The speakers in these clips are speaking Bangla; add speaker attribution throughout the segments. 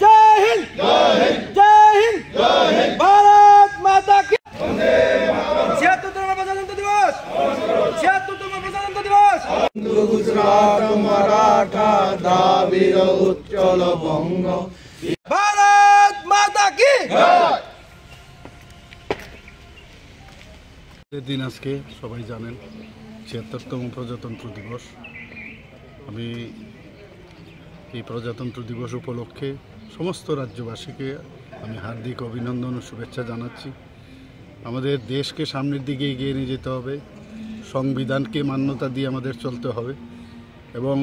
Speaker 1: जय हिंद जय हिंद भारत माता की 76तम प्रजातंत्र दिवस 76तम प्रजातंत्र दिवस
Speaker 2: गुजरात मराठा द्राविड़ उच्चल बंग
Speaker 1: भारत माता की
Speaker 3: दिन आज के सबाई जानें 76तम प्रजातंत्र दिवस আমি এই প্রজাতন্ত্র দিবস উপলক্ষে সমস্ত রাজ্যবাসীকে আমি হার্দিক অভিনন্দন ও শুভেচ্ছা জানাচ্ছি। আমাদের দেশকে সামনের দিকে এগিয়ে নিয়ে যেতে হবে, সংবিধানকে মান্যতা দিয়ে আমাদের চলতে হবে এবং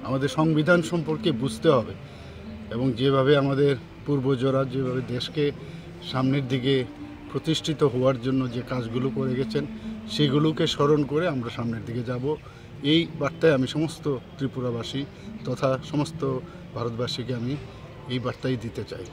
Speaker 3: আমাদের সংবিধান সম্পর্কে বুঝতে হবে এবং যেভাবে আমাদের পূর্বজরা যেভাবে দেশকে সামনের দিকে প্রতিষ্ঠিত হওয়ার জন্য যে কাজগুলো করে গেছেন সেগুলোকে স্মরণ করে আমরা সামনের দিকে যাব। এই বার্তায় আমি সমস্ত ত্রিপুরাবাসী তথা সমস্ত ভারতবাসীকে আমি এই বার্তাই দিতে চাই।